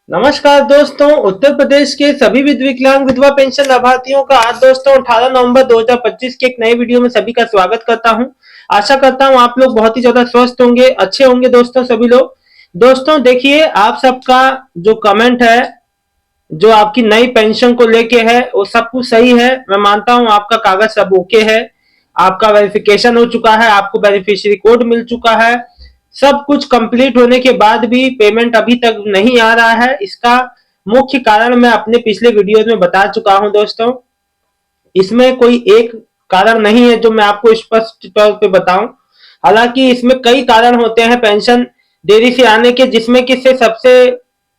नमस्कार दोस्तों। उत्तर प्रदेश के सभी विकलांग विधवा पेंशन लाभार्थियों का आज दोस्तों 18 नवंबर 2025 के एक नए वीडियो में सभी का स्वागत करता हूं। आशा करता हूं आप लोग बहुत ही ज्यादा स्वस्थ होंगे, अच्छे होंगे दोस्तों सभी लोग। दोस्तों देखिए, आप सबका जो कमेंट है, जो आपकी नई पेंशन को लेके है, वो सब कुछ सही है। मैं मानता हूं आपका कागज सब ओके है, आपका वेरिफिकेशन हो चुका है, आपको बेनिफिशियरी कोड मिल चुका है। सब कुछ कंप्लीट होने के बाद भी पेमेंट अभी तक नहीं आ रहा है। इसका मुख्य कारण मैं अपने पिछले वीडियो में बता चुका हूं दोस्तों। इसमें कोई एक कारण नहीं है जो मैं आपको स्पष्ट तौर पे बताऊं। हालांकि इसमें कई कारण होते हैं पेंशन देरी से आने के, जिसमें कि से सबसे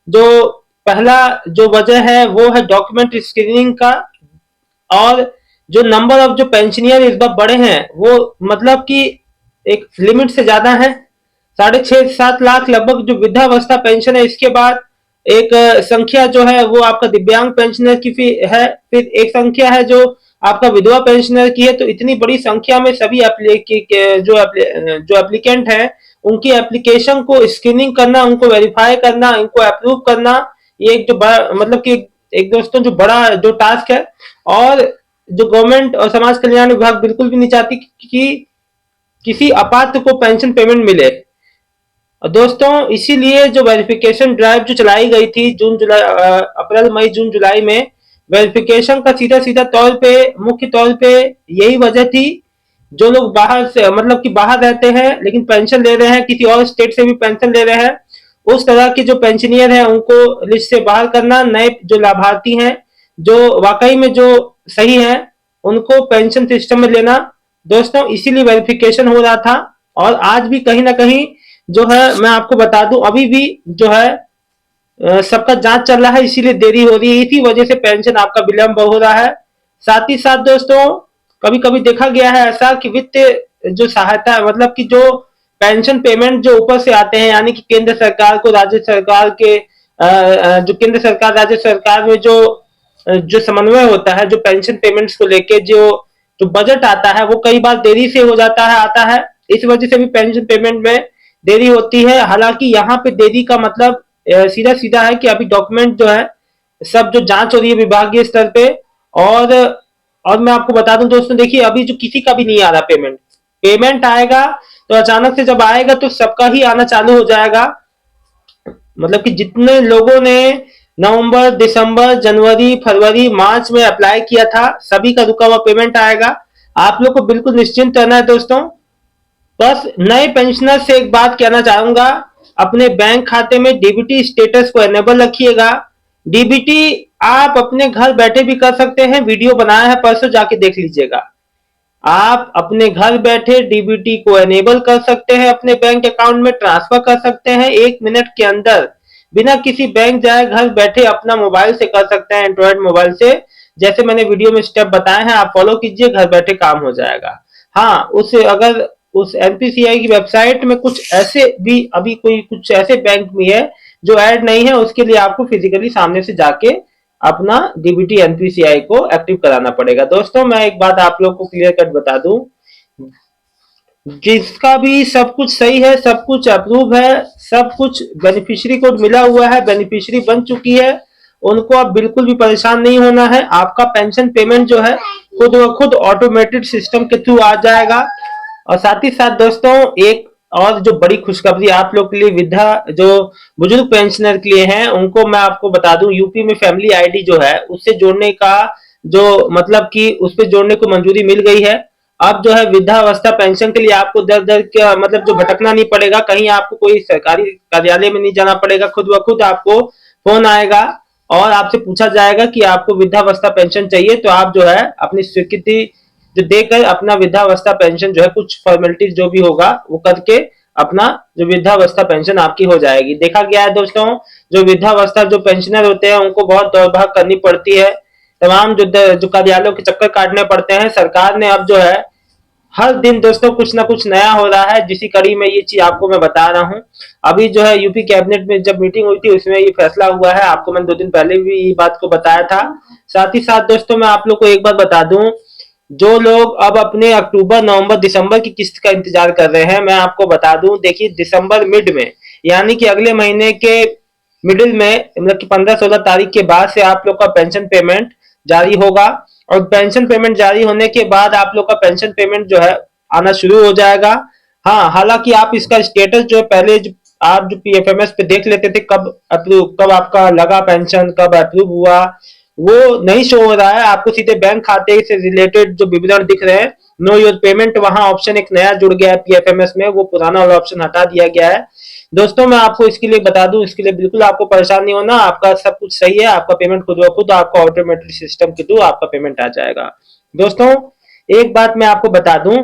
जो पहला जो वजह है वो है डॉक्यूमेंट स्क्रीनिंग का। और जो नंबर ऑफ जो पेंशनियर इस बार बढ़े हैं वो मतलब कि एक लिमिट से ज्यादा है। 6.5 से 7 लाख लगभग जो वृद्धावस्था पेंशन है। इसके बाद एक संख्या जो है वो आपका दिव्यांग पेंशनर की है। फिर एक संख्या है जो आपका विधवा पेंशनर की है। तो इतनी बड़ी संख्या में सभी जो एप्लीकेंट है, उनकी एप्लीकेशन को स्क्रीनिंग करना, उनको वेरीफाई करना, इनको अप्रूव करना, ये एक जो बड़ा मतलब कि एक दोस्तों जो बड़ा जो टास्क है। और जो गवर्नमेंट और समाज कल्याण विभाग बिल्कुल भी नहीं चाहती कि किसी अपात्र को पेंशन पेमेंट मिले। और दोस्तों इसीलिए जो वेरिफिकेशन ड्राइव जो चलाई गई थी अप्रैल मई जून जुलाई में, वेरिफिकेशन का सीधा सीधा तौर पे मुख्य तौर पे यही वजह थी। जो लोग बाहर से मतलब कि बाहर रहते हैं लेकिन पेंशन ले रहे हैं, किसी और स्टेट से भी पेंशन ले रहे हैं, उस तरह के जो पेंशनियर हैं उनको लिस्ट से बाहर करना। नए जो लाभार्थी हैं जो वाकई में जो सही है, उनको पेंशन सिस्टम में लेना दोस्तों, इसीलिए वेरिफिकेशन हो रहा था। और आज भी कहीं ना कहीं जो है मैं आपको बता दूं, अभी भी जो है सबका जांच चल रहा है, इसीलिए देरी हो रही है। इसी वजह से पेंशन आपका विलंब हो रहा है। साथ ही साथ दोस्तों कभी कभी देखा गया है ऐसा कि वित्त जो सहायता मतलब कि जो पेंशन पेमेंट जो ऊपर से आते हैं, यानी कि केंद्र सरकार को राज्य सरकार के जो केंद्र सरकार राज्य सरकार में जो जो समन्वय होता है, जो पेंशन पेमेंट्स को लेके जो जो बजट आता है, वो कई बार देरी से हो जाता है आता है। इस वजह से भी पेंशन पेमेंट में देरी होती है। हालांकि यहाँ पे देरी का मतलब सीधा सीधा है कि अभी डॉक्यूमेंट जो है सब जो जांच हो रही है विभागीय स्तर पे। और और मैं आपको बता दूं दोस्तों, देखिए अभी जो किसी का भी नहीं आ रहा पेमेंट, पेमेंट आएगा तो अचानक से जब आएगा तो सबका ही आना चालू हो जाएगा। मतलब कि जितने लोगों ने नवंबर दिसंबर जनवरी फरवरी मार्च में अप्लाई किया था, सभी का रुका हुआ पेमेंट आएगा। आप लोग को बिल्कुल निश्चिंत रहना है दोस्तों। बस नए पेंशनर से एक बात कहना चाहूंगा, अपने बैंक खाते में डीबीटी स्टेटस को एनेबल रखिएगा। डीबीटी आप अपने घर बैठे भी कर सकते हैं, वीडियो बनाया है परसों, जाके देख लीजिएगा। आप अपने घर बैठे डीबीटी को एनेबल कर सकते हैं, अपने बैंक अकाउंट में ट्रांसफर कर सकते हैं 1 मिनट के अंदर, बिना किसी बैंक जाए घर बैठे अपना मोबाइल से कर सकते हैं, एंड्रॉइड मोबाइल से। जैसे मैंने वीडियो में स्टेप बताए हैं, आप फॉलो कीजिए, घर बैठे काम हो जाएगा। हाँ, उस अगर उस एनपीसीआई की वेबसाइट में कुछ ऐसे भी अभी कोई कुछ ऐसे बैंक भी है जो ऐड नहीं है, उसके लिए आपको फिजिकली सामने से जाके अपना डीबीटी एनपीसीआई को एक्टिव कराना पड़ेगा। दोस्तों मैं एक बात आप लोग को क्लियर कट बता दूं, जिसका भी सब कुछ सही है, सब कुछ अप्रूव है, सब कुछ बेनिफिशियरी कोड मिला हुआ है, बेनिफिशियरी बन चुकी है, उनको अब बिल्कुल भी परेशान नहीं होना है। आपका पेंशन पेमेंट जो है खुद व खुद ऑटोमेटेड सिस्टम के थ्रू आ जाएगा। और साथ ही साथ दोस्तों एक और जो बड़ी खुशखबरी आप लोग के लिए, वृद्धा जो बुजुर्ग पेंशनर के लिए हैं, उनको मैं आपको बता दूं, यूपी में फैमिली आईडी जो है उससे जोड़ने का जो मतलब कि उस पर जोड़ने को मंजूरी मिल गई है। अब जो है वृद्धावस्था पेंशन के लिए आपको दर दर का मतलब जो भटकना नहीं पड़ेगा, कहीं आपको कोई सरकारी कार्यालय में नहीं जाना पड़ेगा। खुद ब खुद आपको फोन आएगा और आपसे पूछा जाएगा कि आपको वृद्धावस्था पेंशन चाहिए, तो आप जो है अपनी स्वीकृति जो देकर अपना वृद्धावस्था पेंशन जो है कुछ फॉर्मेलिटीज जो भी होगा वो करके अपना जो वृद्धावस्था पेंशन आपकी हो जाएगी। देखा गया है दोस्तों, जो वृद्धावस्था जो पेंशनर होते हैं उनको बहुत दौड़ भाग करनी पड़ती है, तमाम जो कार्यालयों के चक्कर काटने पड़ते हैं। सरकार ने अब जो है हर दिन दोस्तों कुछ ना कुछ नया हो रहा है, जिसी कड़ी में ये चीज आपको मैं बता रहा हूँ। अभी जो है यूपी कैबिनेट में जब मीटिंग हुई थी उसमें ये फैसला हुआ है, आपको मैंने 2 दिन पहले भी ये बात को बताया था। साथ ही साथ दोस्तों मैं आप लोग को एक बात बता दूं, जो लोग अब अपने अक्टूबर नवंबर दिसंबर की किस्त का इंतजार कर रहे हैं, मैं आपको बता दूं, देखिए दिसंबर मिड में यानी कि अगले महीने के मिडिल में मतलब कि 15-16 तारीख के बाद से आप लोग का पेंशन पेमेंट जारी होगा। और पेंशन पेमेंट जारी होने के बाद आप लोग का पेंशन पेमेंट जो है आना शुरू हो जाएगा। हाँ, हालांकि आप इसका स्टेटस जो है पहले जो आप जो पीएफएमएस पे देख लेते थे कब अप्रूव, कब आपका लगा पेंशन, कब अप्रूव हुआ, वो नहीं शो हो रहा है। आपको सीधे बैंक खाते से रिलेटेड जो विवरण दिख रहे हैं, नो योर पेमेंट, वहां ऑप्शन एक नया जुड़ गया है पीएफएमएस में, वो पुराना वाला ऑप्शन हटा दिया गया है। दोस्तों मैं आपको इसके लिए बता दूं, इसके लिए बिल्कुल आपको परेशान नहीं होना, आपका सब कुछ सही है, आपका पेमेंट खुद ब खुद आपका ऑटोमेटिक सिस्टम के थ्रू आपका पेमेंट आ जाएगा। दोस्तों एक बात मैं आपको बता दूं,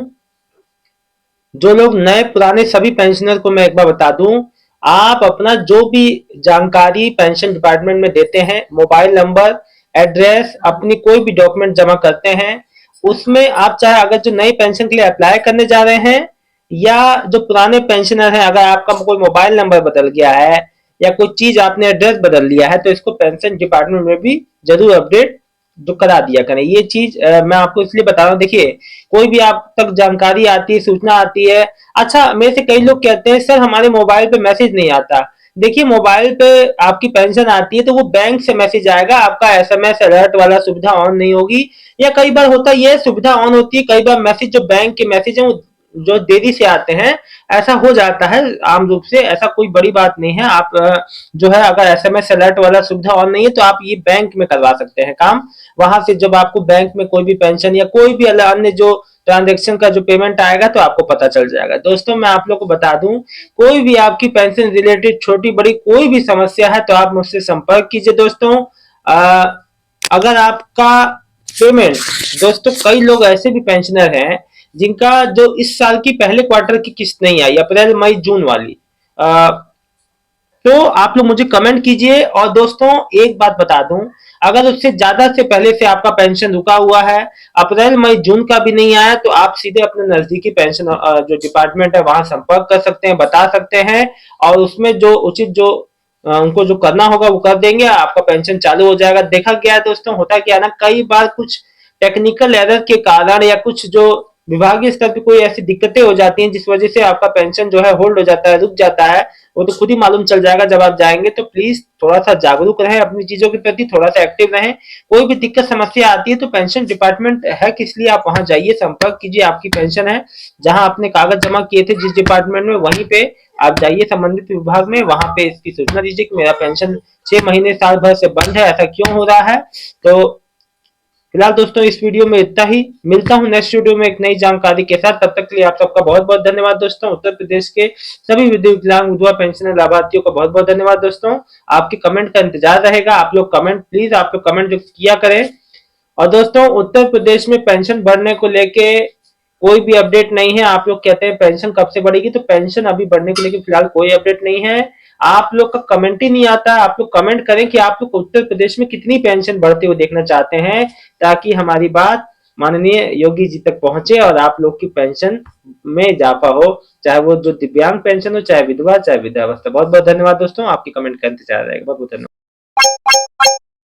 जो लोग नए पुराने सभी पेंशनर को मैं एक बार बता दूं, आप अपना जो भी जानकारी पेंशन डिपार्टमेंट में देते हैं, मोबाइल नंबर, एड्रेस, अपनी कोई भी डॉक्यूमेंट जमा करते हैं, उसमें आप चाहे अगर जो नई पेंशन के लिए अप्लाई करने जा रहे हैं या जो पुराने पेंशनर हैं, अगर आपका कोई मोबाइल नंबर बदल गया है या कोई चीज आपने एड्रेस बदल लिया है, तो इसको पेंशन डिपार्टमेंट में भी जरूर अपडेट जो करा दिया करें। ये चीज मैं आपको इसलिए बता रहा हूँ, देखिए कोई भी आप तक जानकारी आती है, सूचना आती है। अच्छा, मेरे से कई लोग कहते हैं सर हमारे मोबाइल पे मैसेज नहीं आता। देखिए मोबाइल पे आपकी पेंशन आती है तो वो बैंक से मैसेज आएगा, आपका एसएमएस अलर्ट वाला सुविधा ऑन नहीं होगी। या कई बार होता है ये सुविधा ऑन होती है, कई बार मैसेज जो बैंक के मैसेज है वो जो देरी से आते हैं, ऐसा हो जाता है आम रूप से, ऐसा कोई बड़ी बात नहीं है। आप जो है अगर एसएमएस अलर्ट वाला सुविधा ऑन नहीं है तो आप ये बैंक में करवा सकते हैं काम। वहां से जब आपको बैंक में कोई भी पेंशन या कोई भी अन्य जो ट्रांजेक्शन का जो पेमेंट आएगा तो आपको पता चल जाएगा। दोस्तों मैं आप लोग को बता दूं, कोई भी आपकी पेंशन रिलेटेड छोटी बड़ी कोई भी समस्या है तो आप मुझसे संपर्क कीजिए। दोस्तों अगर आपका पेमेंट, दोस्तों कई लोग ऐसे भी पेंशनर हैं जिनका जो इस साल की पहले क्वार्टर की किस्त नहीं आई, अप्रैल मई जून वाली, तो आप लोग मुझे कमेंट कीजिए। और दोस्तों एक बात बता दूं, अगर उससे ज्यादा से पहले से आपका पेंशन रुका हुआ है, अप्रैल मई जून का भी नहीं आया, तो आप सीधे अपने नजदीकी पेंशन जो डिपार्टमेंट है वहां संपर्क कर सकते हैं, बता सकते हैं, और उसमें जो उचित जो उनको जो करना होगा वो कर देंगे, आपका पेंशन चालू हो जाएगा। देखा गया है दोस्तों, होता क्या है ना, कई बार कुछ टेक्निकल एरर के कारण या कुछ जो विभागीय स्तर पे कोई ऐसी दिक्कतें हो जाती हैं जिस वजह से आपका पेंशन जो है होल्ड हो जाता है, रुक जाता है, वो तो खुद ही मालूम चल जाएगा जब आप जाएंगे। तो प्लीज थोड़ा सा जागरूक रहें अपनी चीजों के प्रति, थोड़ा सा एक्टिव रहें। कोई भी दिक्कत समस्या आती है तो पेंशन डिपार्टमेंट है किस लिए, आप वहां जाइए, संपर्क कीजिए। आपकी पेंशन है, जहां आपने कागज जमा किए थे जिस डिपार्टमेंट में, वहीं पे आप जाइए संबंधित विभाग में, वहां पे इसकी सूचना दीजिए कि मेरा पेंशन 6 महीने साल भर से बंद है, ऐसा क्यों हो रहा है। तो फिलहाल दोस्तों इस वीडियो में इतना ही, मिलता हूं नेक्स्ट वीडियो में एक नई जानकारी के साथ। तब तक के लिए आप सबका बहुत बहुत धन्यवाद दोस्तों। उत्तर प्रदेश के सभी विकलांग विधवा पेंशनर लाभार्थियों को बहुत बहुत धन्यवाद दोस्तों। आपके कमेंट का इंतजार रहेगा, आप लोग कमेंट प्लीज, आप लोग कमेंट जो किया करें। और दोस्तों उत्तर प्रदेश में पेंशन बढ़ने को लेके कोई भी अपडेट नहीं है। आप लोग कहते हैं पेंशन कब से बढ़ेगी, तो पेंशन अभी बढ़ने को लेके फिलहाल कोई अपडेट नहीं है। आप लोग का कमेंट ही नहीं आता। आप लोग कमेंट करें कि आप लोग उत्तर प्रदेश में कितनी पेंशन बढ़ते हुए देखना चाहते हैं, ताकि हमारी बात माननीय योगी जी तक पहुंचे और आप लोग की पेंशन में इजाफा हो, चाहे वो जो दिव्यांग पेंशन हो, चाहे विधवा, चाहे वृद्धावस्था। बहुत बहुत धन्यवाद दोस्तों, आपकी कमेंट का इंतजार रहेगा। बहुत बहुत धन्यवाद।